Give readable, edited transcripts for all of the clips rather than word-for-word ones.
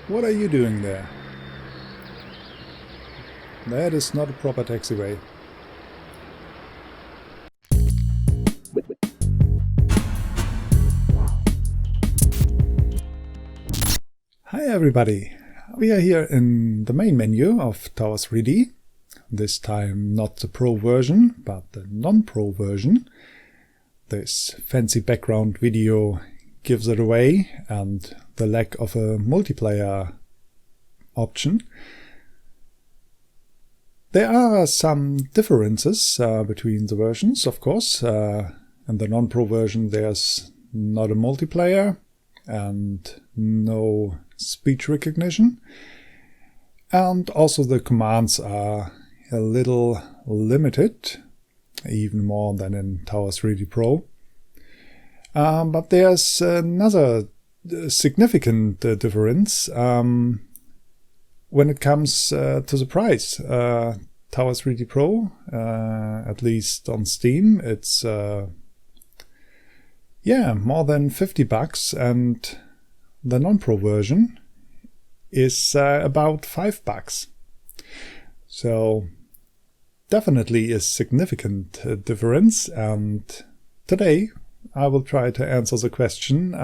What are you doing there? That is not a proper taxiway. Hi everybody! We are here in the main menu of Tower 3D. This time not the Pro version, but the non-Pro version. This fancy background video gives it away, and the lack of a multiplayer option. There are some differences between the versions, of course. In the non-Pro version there's not a multiplayer and no speech recognition. And also the commands are a little limited, even more than in Tower 3D Pro. But there's another significant difference when it comes to the price. Tower 3D Pro, at least on Steam, it's more than $50, and the non-Pro version is about $5. So definitely a significant difference, and today I will try to answer the question,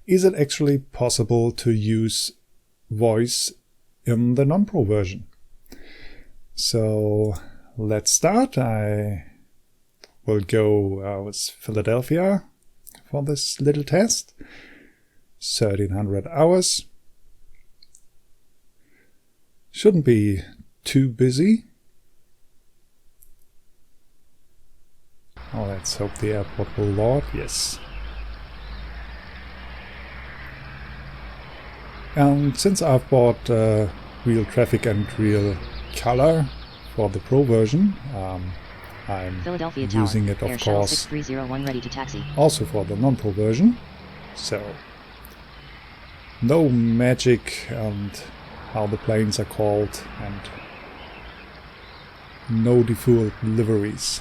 is it actually possible to use voice in the non-Pro version? So let's start. I will go with Philadelphia for this little test. 1300 hours. Shouldn't be too busy. Oh, let's hope the airport will load. Yes. And since I've bought real traffic and real color for the Pro version, I'm using it, of course, 6301 ready to taxi. Also for the non-Pro version. So no magic and how the planes are called, and no default liveries.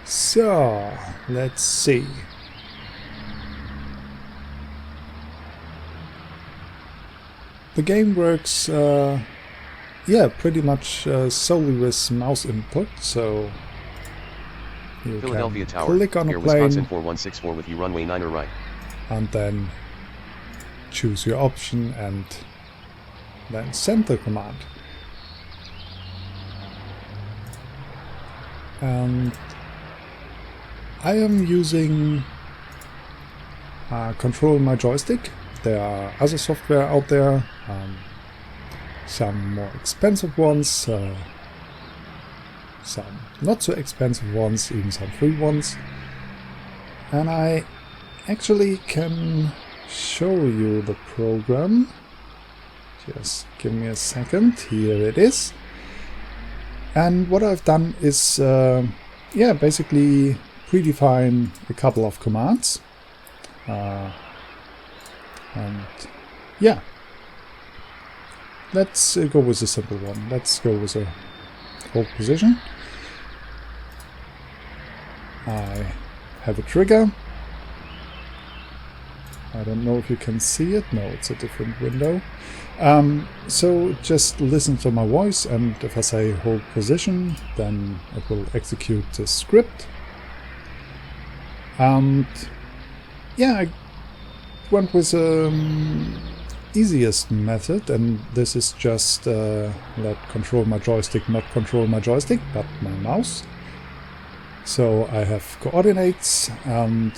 So let's see. The game works pretty much solely with mouse input, so you Philadelphia can Tower, click on a Air plane Wisconsin 4164 with you runway 9 or right. and then choose your option and then send the command. And I am using ControlMyJoystick. There are other software out there, some more expensive ones, some not so expensive ones, even some free ones. And I actually can show you the program. Just give me a second. Here it is. And what I've done is basically predefine a couple of commands. Let's go with a simple one. Let's go with a hold position. I have a trigger. I don't know if you can see it. No, it's a different window. So just listen to my voice, and if I say hold position, then it will execute the script. And I went with easiest method, and this is just let control my joystick not control my joystick, but my mouse. So I have coordinates, and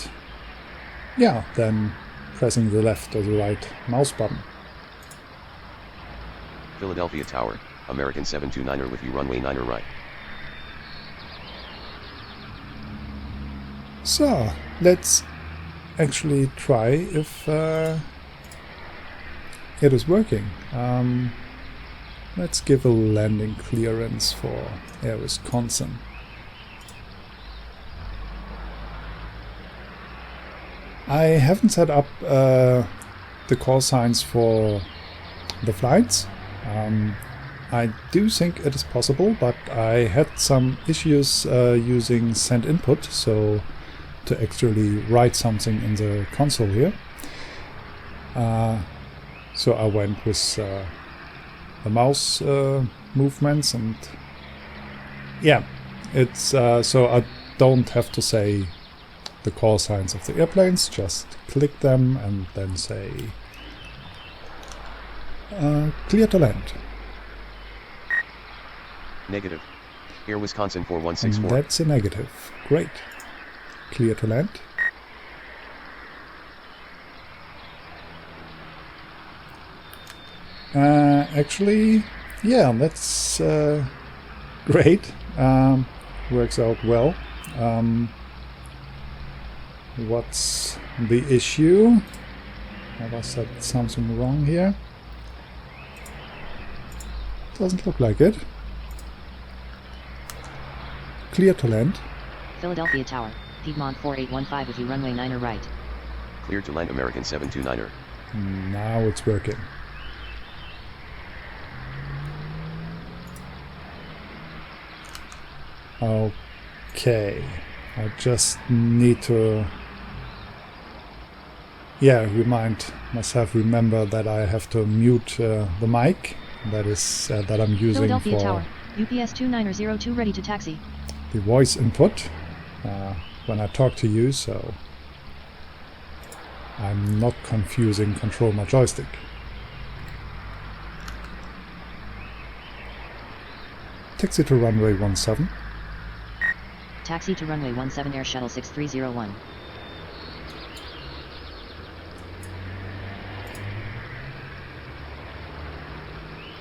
then pressing the left or the right mouse button. Philadelphia Tower, American 729er with you runway 9 or right. So let's actually try if it is working. Let's give a landing clearance for Air Wisconsin. I haven't set up the call signs for the flights. I do think it is possible, but I had some issues using send input, so to actually write something in the console here. So I went with the mouse movements, and yeah, it's so I don't have to say the call signs of the airplanes, just click them and then say clear to land. Negative. Air Wisconsin And 4164. that's a negative. Great. Clear to land. Actually, yeah, that's great. Works out well. What's the issue? Have I said something wrong here? Doesn't look like it. Clear to land. Philadelphia Tower, Piedmont 4815 with you runway 9er right. Cleared to land American 729er. Now it's working. Okay, I just need to remind myself, remember that I have to mute the mic that is that I'm using Philadelphia for Tower, UPS 2902 ready to taxi. the voice input when I talk to you, so I'm not confusing ControlMyJoystick. Taxi to runway 17. Taxi to runway 17 Air Shuttle 6301.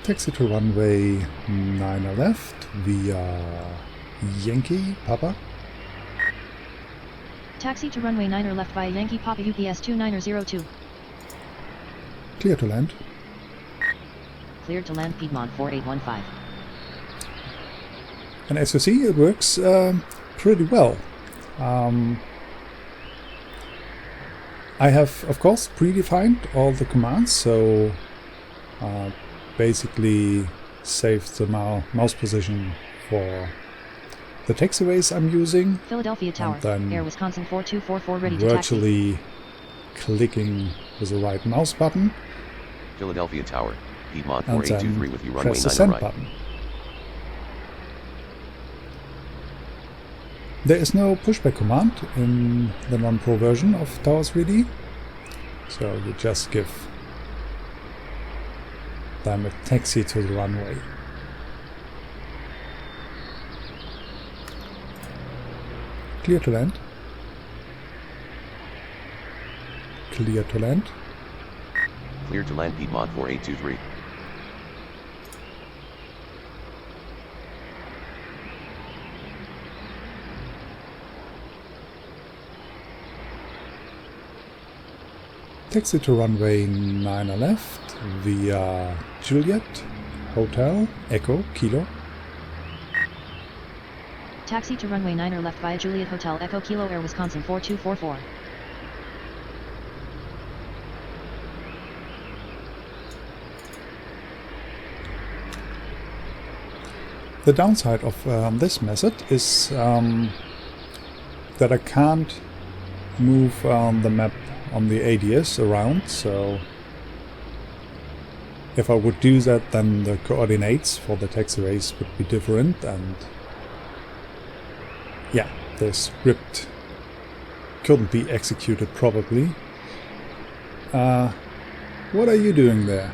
Taxi to runway 9 left via Yankee Papa. Taxi to runway 9er left via Yankee Papa UPS 2902. Clear to land. Cleared to land Piedmont 4815. And as you see, it works pretty well. I have, of course, predefined all the commands, so basically saved the mouse position for the taxiways I'm using. Philadelphia Tower, then Air Wisconsin 4244 ready to taxi. Virtually clicking with the right mouse button Philadelphia Tower, Piedmont and 4823 then with you runway press the 9er send right. button. There is no pushback command in the non-pro version of Tower 3D, so you just give them a taxi to the runway. Clear to land. Clear to land. Cleared to land Piedmont 4823. Taxi to runway 9 left via Juliet Hotel Echo Kilo. Taxi to runway 9er left via Juliet Hotel Echo Kilo Air Wisconsin 4244. The downside of this method is that I can't move the map on the ADS around, so if I would do that, then the coordinates for the taxiways would be different, and yeah, the script couldn't be executed properly. What are you doing there?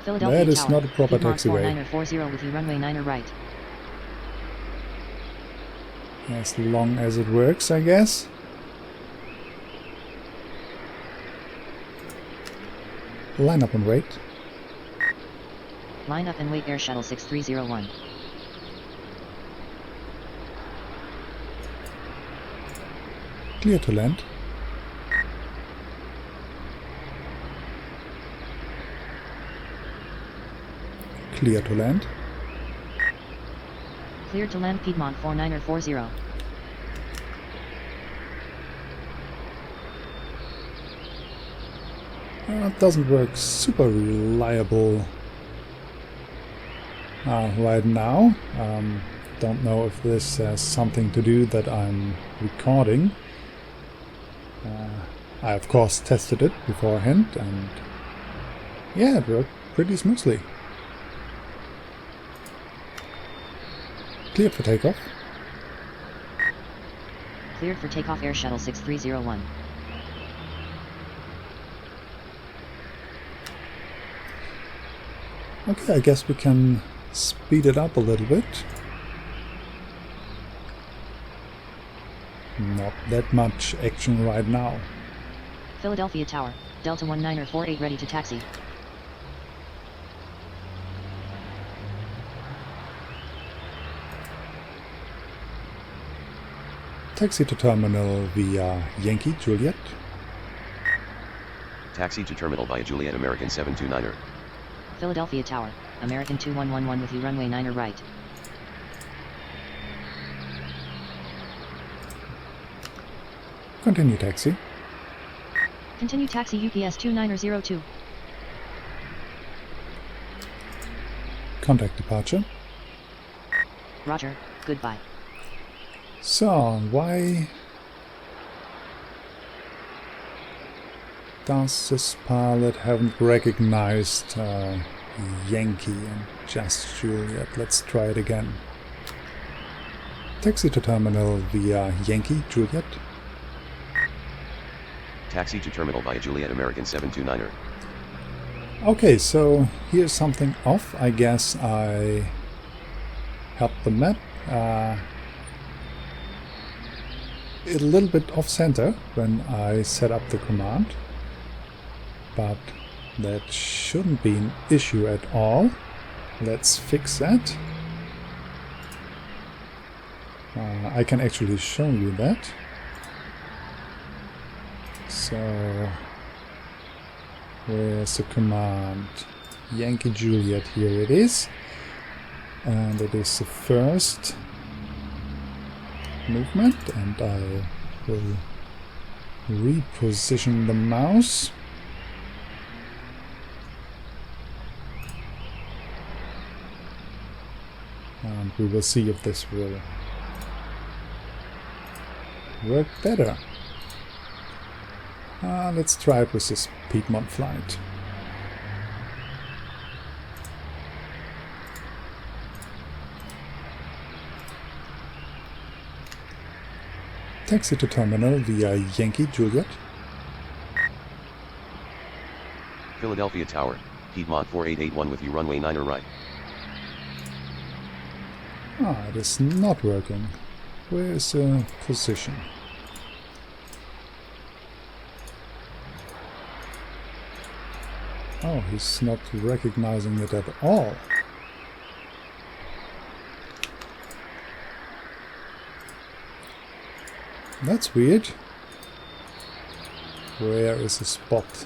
Philadelphia That is Tower, not a proper Piedmont taxiway. 4940 with you runway 9er right. As long as it works, I guess. Line up and wait. Line up and wait Air Shuttle 6301. Clear to land. Clear to land. Cleared to land Piedmont 4940. It doesn't work super reliable right now. don't know if this has something to do that I'm recording. I of course tested it beforehand, and yeah, it worked pretty smoothly. Cleared for takeoff. Cleared for takeoff Air Shuttle 6301. Okay, I guess we can speed it up a little bit. Not that much action right now. Philadelphia Tower, Delta 1948 ready to taxi. Taxi to terminal via Yankee Juliet. Taxi to terminal via Juliet American 729er. Philadelphia Tower, American 2111 with you runway 9er right. Continue taxi. Continue taxi UPS 2902. Contact departure. Roger, goodbye. So, why does this pilot haven't recognized Yankee and just Juliet? Let's try it again. Taxi to terminal via Yankee Juliet. Taxi to terminal via Juliet American 729er. Okay, so here's something off. I guess I helped the map. A little bit off center when I set up the command, but that shouldn't be an issue at all. Let's fix that. I can actually show you that. So where's the command? Yankee Juliet, here it is, and it is the first movement, and I will reposition the mouse. And we will see if this will work better. Let's try it with this Piedmont flight. Taxi to terminal via Yankee Juliet. Philadelphia Tower, Piedmont 4881 with you runway 9er right. It is not working. Where is the position? Oh, he's not recognizing it at all. That's weird. Where is the spot?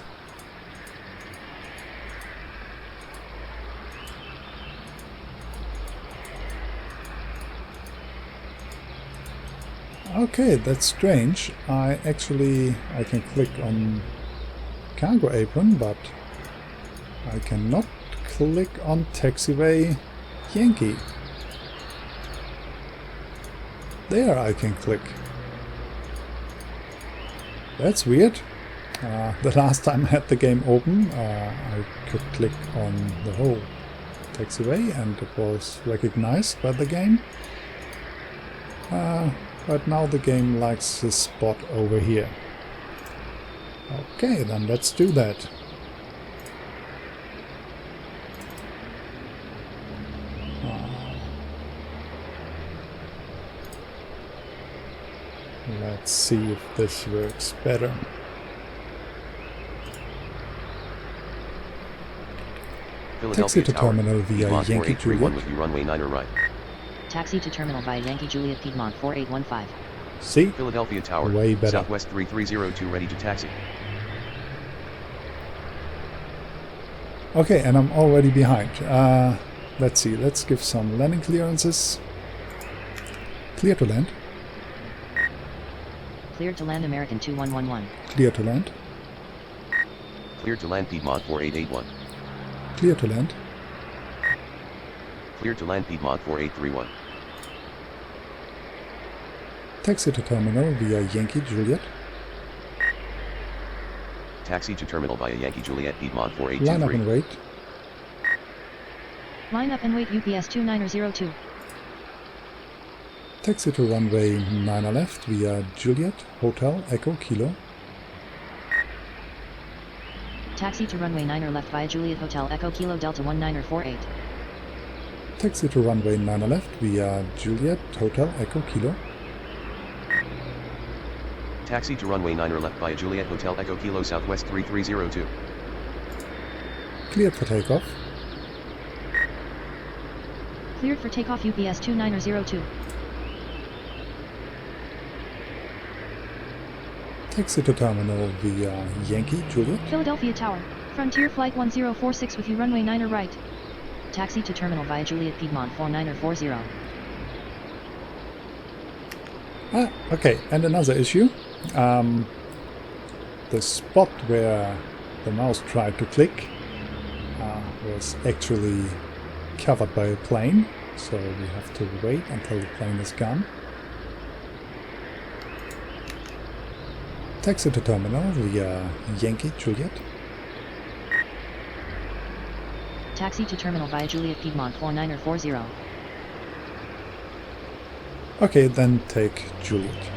Okay, that's strange. I can click on cargo apron, but I cannot click on taxiway Yankee. There I can click. That's weird. The last time I had the game open, I could click on the whole taxiway and it was recognized by the game. But now the game likes this spot over here. Okay, then let's do that. Let's see if this works better. Taxi to terminal via Yankee Juliet. With you runway 9er right. Taxi to terminal via Yankee Juliet Piedmont 4815. See? Philadelphia Tower, Way better. Southwest 3302 ready to taxi. Okay, and I'm already behind. Let's see, let's give some landing clearances. Clear to land. Cleared to land American 2111. Clear to land. Cleared to land Piedmont 4881. Clear to land. Cleared to land Piedmont 4831. Taxi to terminal via Yankee Juliet. Taxi to terminal via Yankee Juliet Piedmont Line up and 4823. wait. Line up and wait UPS 2902. Taxi to runway 9 left via Juliet Hotel Echo Kilo. Taxi to runway 9 left via Juliet Hotel Echo Kilo Delta 1948. Taxi to runway 9 left via Juliet Hotel Echo Kilo. Taxi to runway 9 left via Juliet Hotel Echo Kilo Southwest 3302. Cleared for takeoff. Cleared for takeoff UPS 2902. Taxi to terminal via Yankee Juliet. Philadelphia Tower. Frontier Flight 1046 with you runway 9 right. Taxi to terminal via Juliet Piedmont 4940. Okay, and another issue. The spot where the mouse tried to click was actually covered by a plane, so we have to wait until the plane is gone. Taxi to terminal via Yankee Juliet. Taxi to terminal via Juliet Piedmont 4940. Okay, then take Juliet.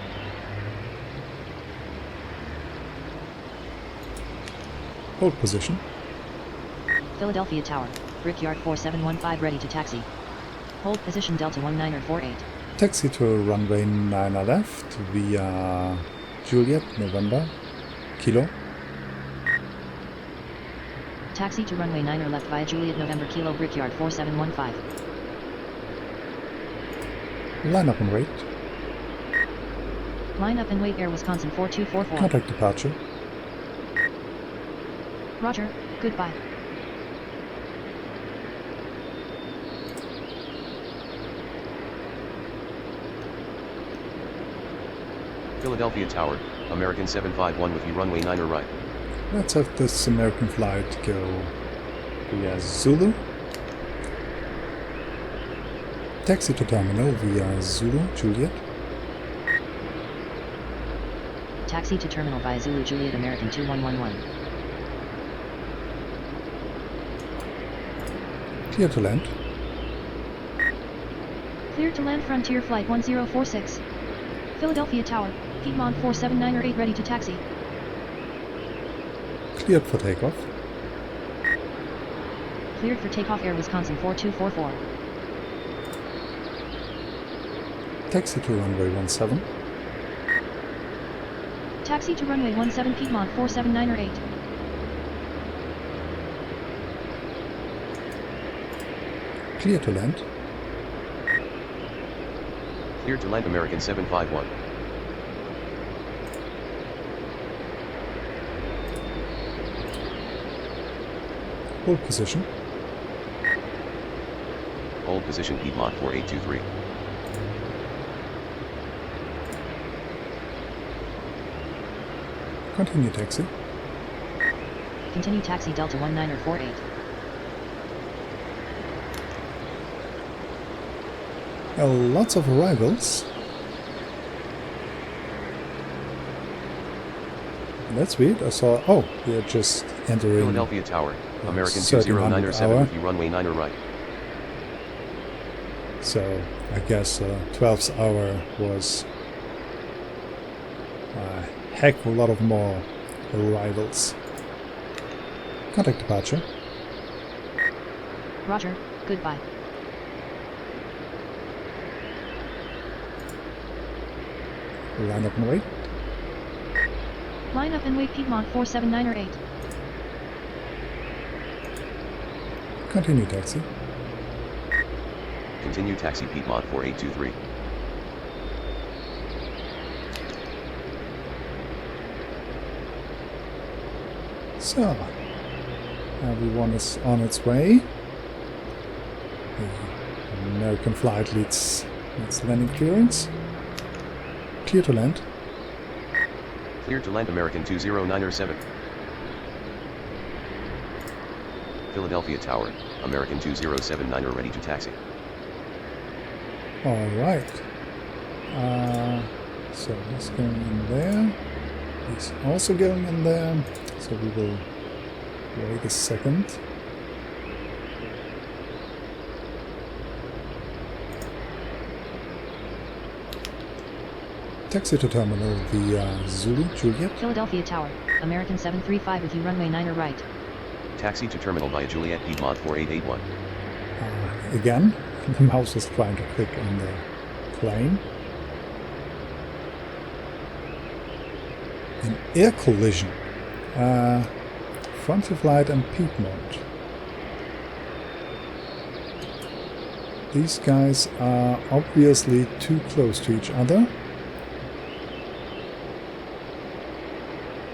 Hold position. Philadelphia Tower. Brickyard 4715 ready to taxi. Hold position Delta 1948. Taxi to runway 9 left via Juliet November Kilo. Taxi to runway 9 left via Juliet November Kilo Brickyard 4715. Line up and wait. Line up and wait Air Wisconsin 4244. Contact departure. Roger, goodbye. Philadelphia Tower, American 751 with you runway 9 right. Let's have this American flight go via Zulu. Taxi to terminal via Zulu Juliet. Taxi to terminal via Zulu Juliet American 2111. Clear to land. Clear to land Frontier Flight 1046. Philadelphia Tower, Piedmont 47908 ready to taxi. Cleared for takeoff. Cleared for takeoff Air Wisconsin 4244. Taxi to runway 17. Taxi to runway 17 Piedmont 47908. Clear to land. Cleared to land American 751. Hold position. Hold position Piedmont 4823. Continue taxi. Continue taxi Delta 1948. Lots of arrivals. That's weird. I saw. Oh, we are just entering. Philadelphia Tower, American 1300 2097 hour. with you runway 9 right. So I guess 12th hour was a heck of a lot of more arrivals. Contact departure. Roger, goodbye. Line up and wait. Line up and wait Piedmont 47908. Continue taxi. Continue taxi Piedmont 4823. So, everyone is on its way. The American flight leads its landing clearance. Clear to land. Cleared to land American 2097. Philadelphia Tower, American 2079 ready to taxi. Alright. So he's going in there. He's also going in there. So we will wait a second. Taxi to terminal via Zulu, Juliet. Philadelphia Tower, American 735 with you runway 9 right. Taxi to terminal via Juliet Piedmont 4881. Again, the mouse is trying to click on the plane. An air collision. Frontier Flight and Piedmont. These guys are obviously too close to each other.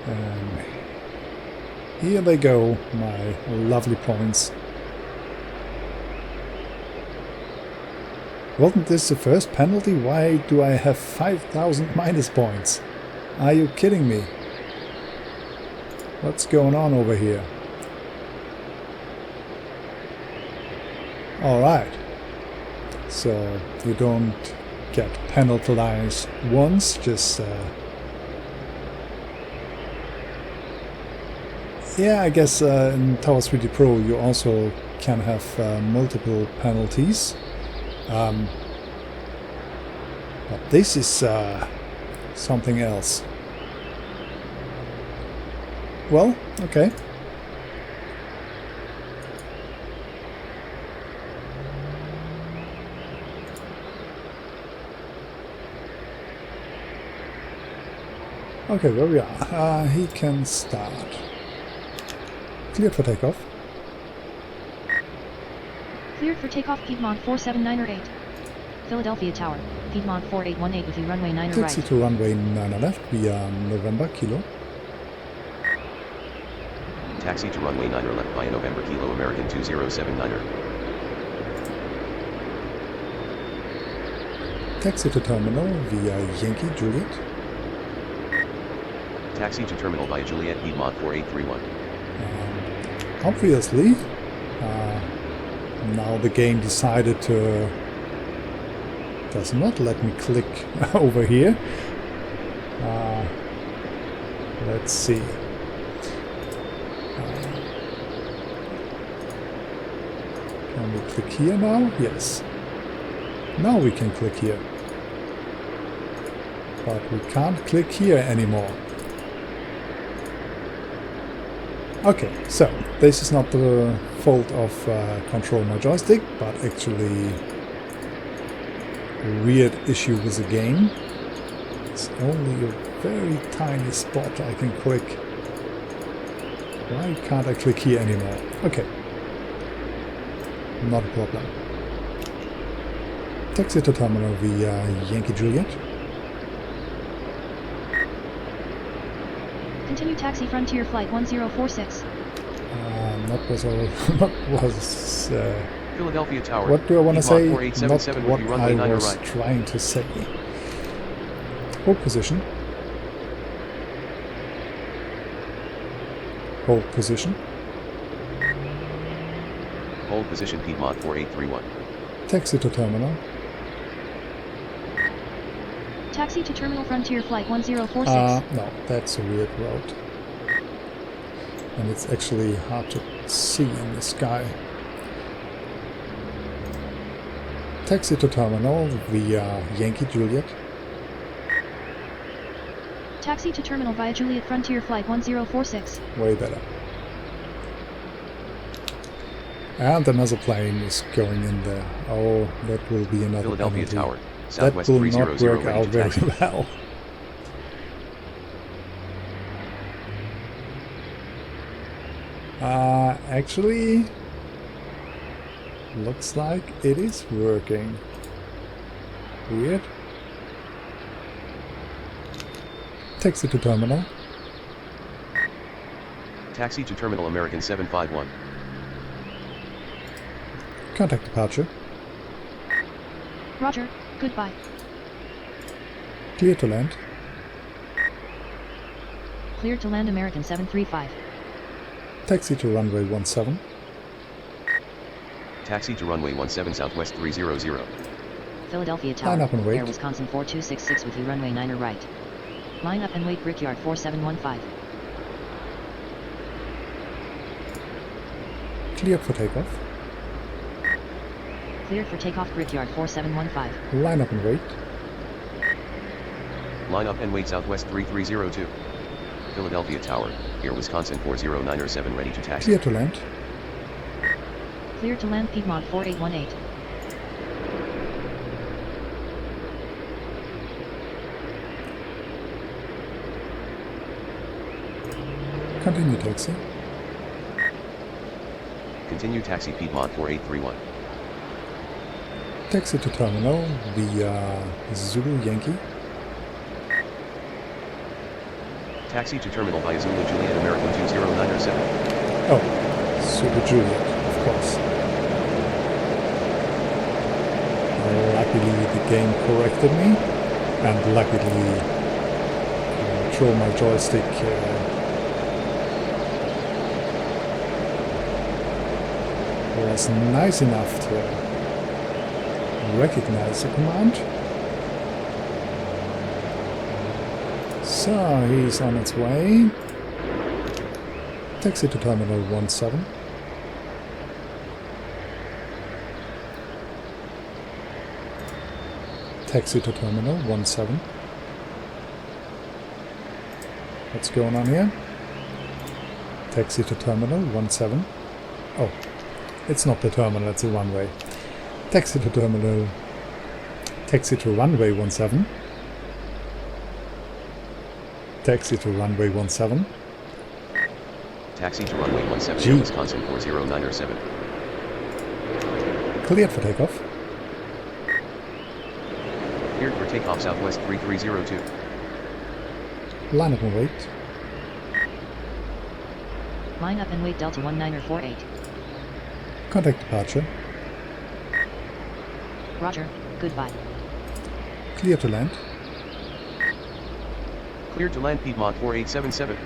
And here they go, my lovely points. Wasn't this the first penalty? Why do I have 5,000 minus points? Are you kidding me? What's going on over here? Alright. So you don't get penalized once, just yeah, I guess in Tower 3D Pro you also can have multiple penalties. But this is something else. Well, okay. Okay, there we are. He can start. Cleared for takeoff. Cleared for takeoff Piedmont 479 8. Philadelphia Tower, Piedmont 4818 with you runway 9 right. Taxi to runway 9 left via November Kilo. Taxi to runway 9 left via November Kilo American 2079er. Taxi to terminal via Yankee Juliet. Taxi to terminal via Juliet Piedmont 4831. Obviously, now the game decided to does not let me click over here. Let's see. Can we click here now? Yes. Now we can click here. But we can't click here anymore. Okay, so this is not the fault of ControlMyJoystick, but actually a weird issue with the game. It's only a very tiny spot I can click. Why can't I click here anymore? Okay. Not a problem. Taxi to terminal via Yankee Juliet. Continue taxi Frontier Flight 1046. What was Philadelphia Tower. what do I want to say? Not Not what I was trying to say. Hold position. Hold position. Hold position Piedmont 4831. Taxi to terminal. Taxi to terminal Frontier Flight 1046. No, that's a weird route. And it's actually hard to see in the sky. Taxi to terminal via Yankee Juliet. Taxi to terminal via Juliet Frontier Flight 1046. Way better. And another plane is going in there. Oh, that will be another Philadelphia penalty. Tower. That Southwest will 300 not work ready out to very taxi. well. Actually, looks like it is working. Weird. Taxi to terminal. Taxi to terminal American 751. Contact departure. Roger, goodbye. Clear to land. Cleared to land American 735. Taxi to runway 17. Taxi to runway 17 Southwest 300. Philadelphia Tower, Line up and wait. Air Wisconsin 4266 with you runway 9 right. Line up and wait Brickyard 4715. Cleared for takeoff. Cleared for takeoff Brickyard 4715. Line up and wait. Line up and wait Southwest 3302. Philadelphia Tower, Air Wisconsin 40907 ready to taxi. Clear to land. Clear to land Piedmont 4818. Continue taxi. Continue taxi Piedmont 4831. Taxi to terminal via Zulu Yankee. Taxi to terminal via Zulu Juliet American 20907. Oh, Zulu Juliet, of course. Luckily the game corrected me, and luckily ControlMyJoystick was nice enough to recognize the command. So he's on its way. Taxi to terminal 17. Taxi to terminal 17. What's going on here? Taxi to terminal 17. Oh, it's not the terminal, it's a runway. Taxi to terminal. Taxi to runway 17. Taxi to runway 17. Taxi to runway 17 Gee. Air Wisconsin 40907. Cleared for takeoff. Cleared for takeoff Southwest 3302. Line up and wait. Line up and wait Delta 1948. Contact departure. Roger, goodbye. Clear to land. Cleared to land Piedmont 4877.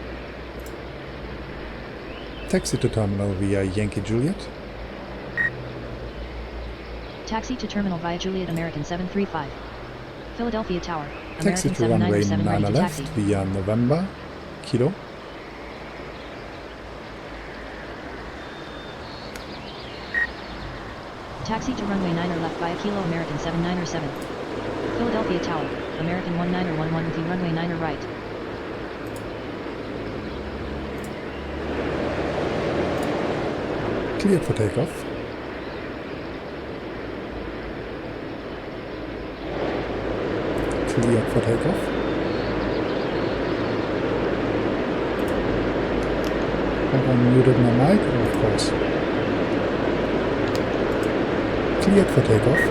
Taxi to terminal via Yankee Juliet. Taxi to terminal via Juliet American 735. Philadelphia Tower, Taxi American to runway 797 ready 9 to left taxi. via November Kilo. Taxi to runway 9 left via Kilo American 797. Philadelphia Tower, American 1911 with you runway 9 right. Cleared for takeoff. Cleared for takeoff. Have I muted my mic? Oh, of course. Cleared for takeoff.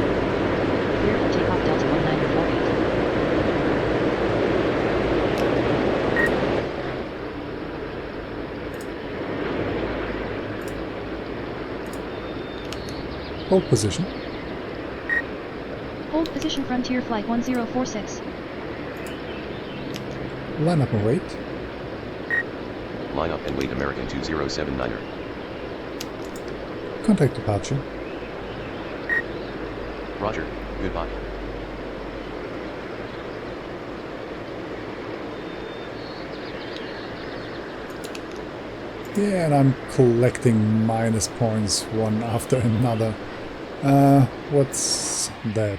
Clear for takeoff Delta 1948. Hold position. Hold position Frontier Flight 1046. Line up and wait. Line up and wait American 2079er. Contact departure. Roger, goodbye. Yeah, and I'm collecting minus points one after another. What's that?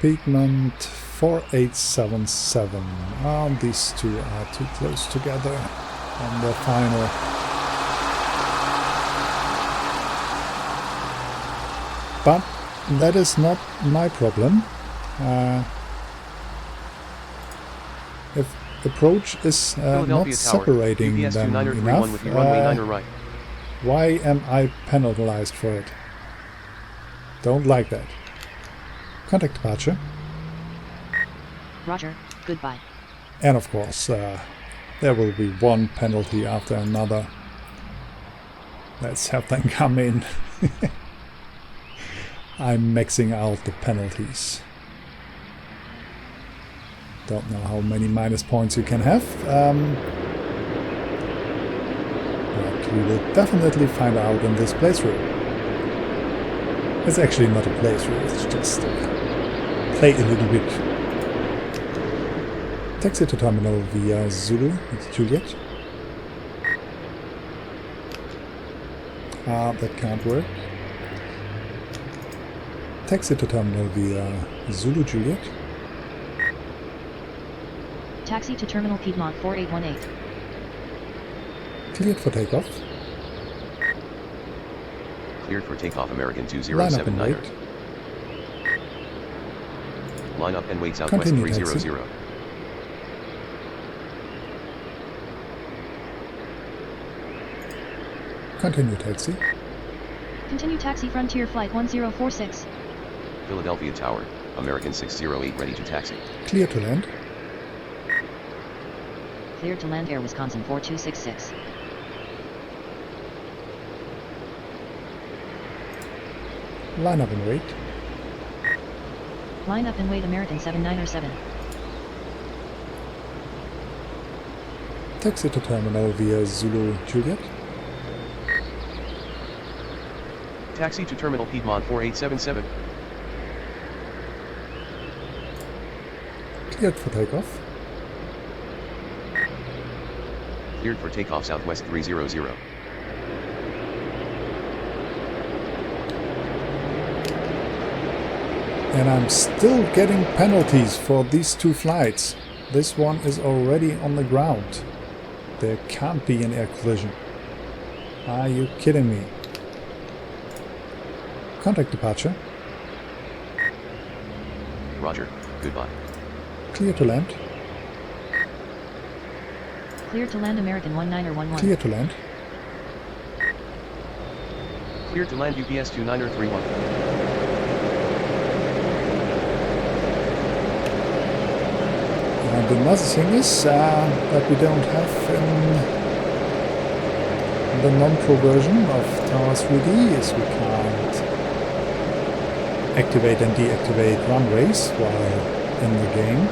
Piedmont 4877. These two are too close together on the final. But that is not my problem. If approach is not Philadelphia Tower, separating UPS them 2931 with you runway 9 right. why am I penalized for it? Don't like that. Contact departure. Roger, goodbye. And of course, there will be one penalty after another. Let's have them come in. I'm maxing out the penalties. Don't know how many minus points you can have. But we will definitely find out in this playthrough. It's actually not a playthrough, it's just play a little bit. Taxi to terminal via Zulu, it's Juliet. That can't work. Taxi to terminal via Zulu, Juliet. Taxi to terminal Piedmont 4818. Cleared for takeoff. Cleared for takeoff American Line up and 2079er. wait. Line up and wait Southwest Continue 300. taxi. Continue taxi. Continue taxi Frontier Flight 1046. Philadelphia Tower, American 608 ready to taxi. Clear to land. Cleared to land Air Wisconsin 4266. Line up and wait. Line up and wait American 7907. Taxi to terminal via Zulu, Juliet. Taxi to terminal Piedmont 4877. Cleared for takeoff. Cleared for takeoff Southwest 300. And I'm still getting penalties for these two flights. This one is already on the ground. There can't be an air collision. Are you kidding me? Contact departure. Roger, goodbye. Clear to land. Cleared to land American 1911. Clear to land. Cleared to land UPS 2931. And another thing is that we don't have in the non-pro version of Tower 3D is we can't activate and deactivate runways while in the game.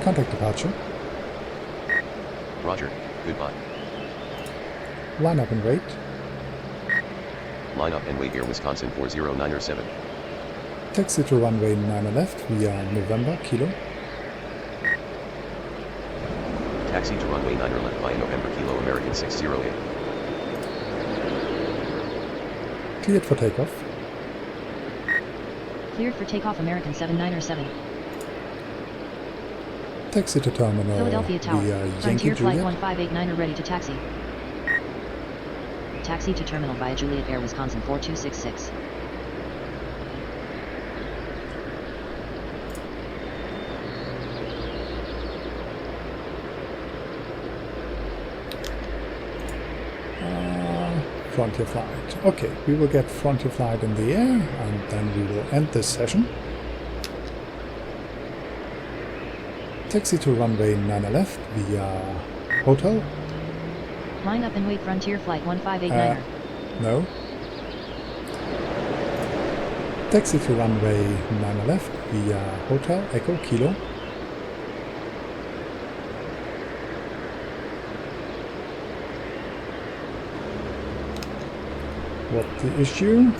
Contact departure. Roger, goodbye. Line up and wait. Line up and wait Air Wisconsin 4097. Taxi to runway 9 left via November, Kilo. Taxi to runway 9 left via November Kilo American 608. Cleared for takeoff. Cleared for takeoff American 7907. Taxi to terminal Philadelphia Tower, via Yankee Frontier Flight Juliet. 1589 ready to taxi. Taxi to terminal via Juliet Air Wisconsin 4266. Frontier Flight. Okay, we will get Frontier Flight in the air and then we will end this session. Taxi to runway 9 left via Hotel. Line up and wait Frontier Flight 1589er. No. Taxi to runway 9 left via Hotel Echo Kilo. What the issue?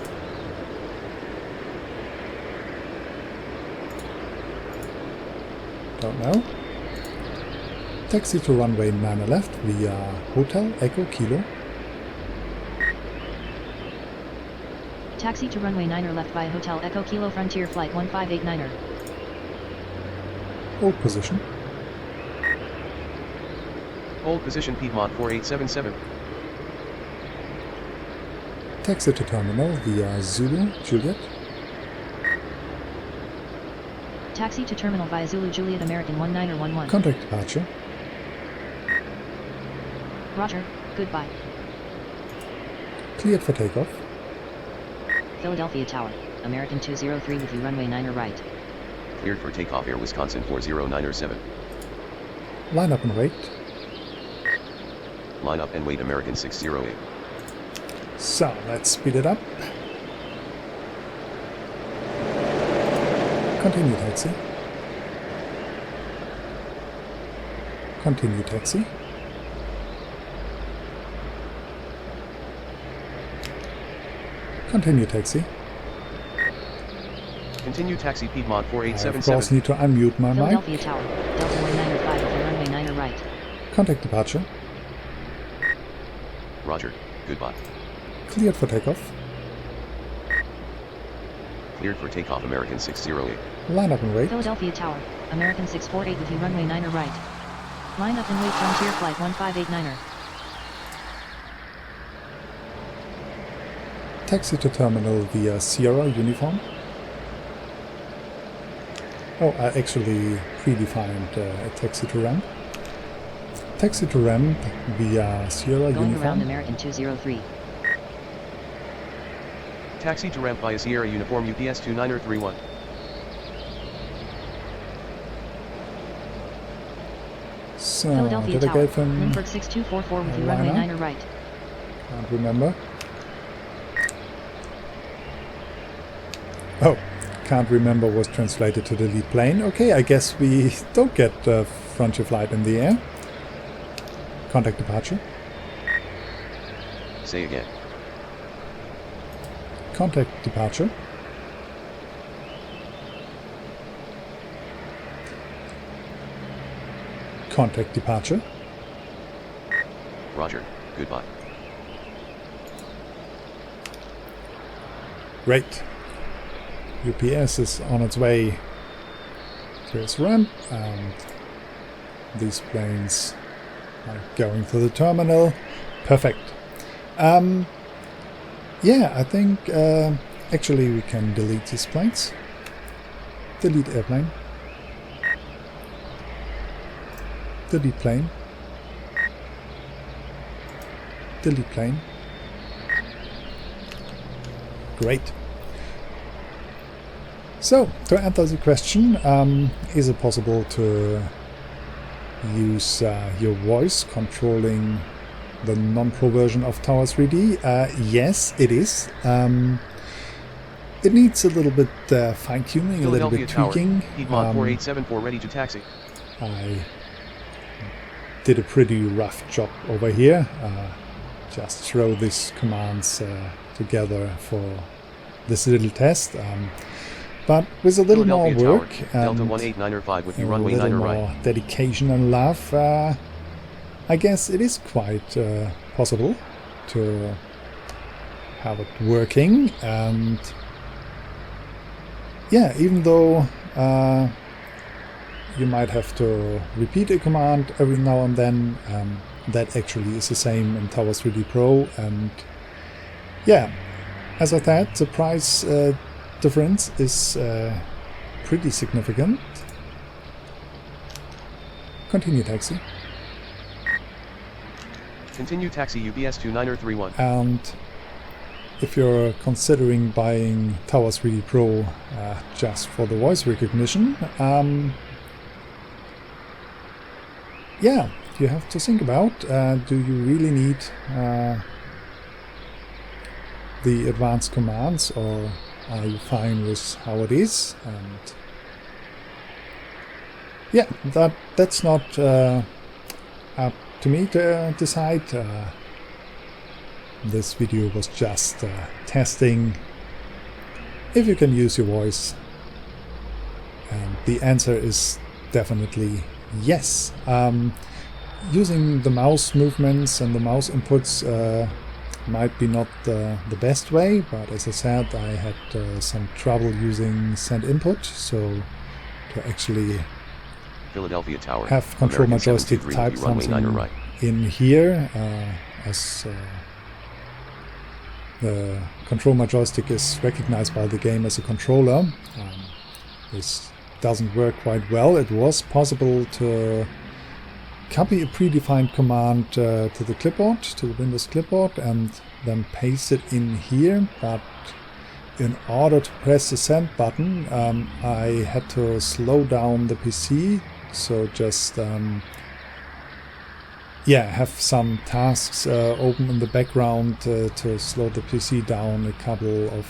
Don't know. Taxi to runway 9 left via Hotel Echo Kilo. Taxi to runway 9 left via Hotel Echo Kilo Frontier Flight 1589er. Hold position. Hold position Piedmont 4877. Taxi to terminal via Zulu Juliet. Taxi to terminal via Zulu Juliet American 1911. Contact departure. Roger, goodbye. Cleared for takeoff. Philadelphia Tower, American 203 with you runway 9 right. Cleared for takeoff Air Wisconsin 4097. Line up and wait. Line up and wait American 608. So, let's speed it up. Continue taxi. Continue taxi. Continue taxi. Continue taxi Piedmont I of course 4877. need to unmute my mic. Philadelphia Tower, Delta 195 with your runway 9 right. Contact departure. Roger. Goodbye. Cleared for takeoff. Cleared for takeoff American 608. Line up and wait. Philadelphia Tower, American 648 with you runway 9 right. Line up and wait Frontier Flight 1589er. Taxi to terminal via Sierra uniform. Oh, I actually predefined a taxi to ramp. Taxi to ramp via Sierra Going uniform. around American 203. Taxi to ramp via Sierra Uniform UPS 2931. So, Philadelphia did I Tower, give him? Lindbergh 6244 with you runway liner? 9 right. Can't remember. Oh, can't remember was translated to the lead plane. Okay, I guess we don't get Frontier Flight in the air. Contact departure. Say again. Contact departure. Contact departure. Roger. Goodbye. Great. UPS is on its way to its ramp, and these planes are going to the terminal. Perfect. Yeah, I think actually we can delete these planes. Delete airplane. Delete plane. Delete plane. Great. So, to answer the question, is it possible to use your voice controlling the non-pro version of Tower 3D? Yes, it is. It needs a little bit fine-tuning, a little bit Tower, tweaking. Piedmont 4874 ready to taxi. I did a pretty rough job over here. Just throw these commands together for this little test. But with a little more work Delta and 18905 with a you runway little 9 more right. dedication and love, I guess it is quite possible to have it working. And yeah, even though you might have to repeat a command every now and then, that actually is the same in Tower 3D Pro. And yeah, as I said, the price difference is pretty significant. Continue taxi. Continue taxi UBS 2931. And if you're considering buying Tower 3D Pro just for the voice recognition, yeah, you have to think about, do you really need the advanced commands, or are you fine with how it is? And yeah, that's not up to me to decide. This video was just testing if you can use your voice, and the answer is definitely yes. Using the mouse movements and the mouse inputs might be not the best way, but as I said, I had some trouble using send input, so to actually Philadelphia Tower, have ControlMyJoystick type something right. in here, as the ControlMyJoystick is recognized by the game as a controller. This doesn't work quite well. It was possible to copy a predefined command to the clipboard, to the Windows clipboard, and then paste it in here, but in order to press the send button, I had to slow down the PC, so just yeah, have some tasks open in the background to slow the PC down a couple of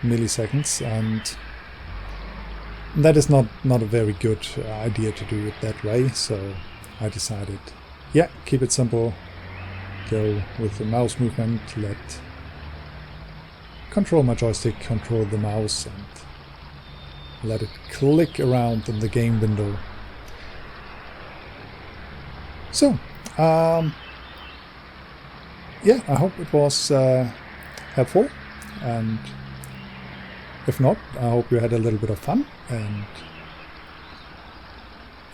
milliseconds, and that is not a very good idea to do it that way. So I decided, yeah, keep it simple, go with the mouse movement, let ControlMyJoystick control the mouse, and let it click around in the game window. So, yeah, I hope it was helpful, and if not, I hope you had a little bit of fun, and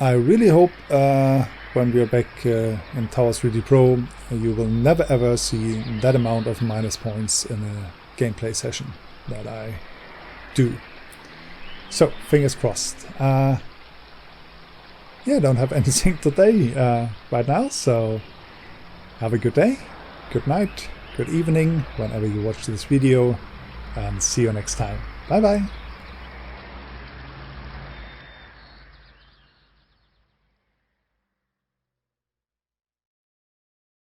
I really hope when we are back in Tower 3D Pro, you will never ever see that amount of minus points in a gameplay session that I do. So, fingers crossed. Yeah, I don't have anything today right now, so have a good day, good night, good evening, whenever you watch this video, and see you next time. Bye bye!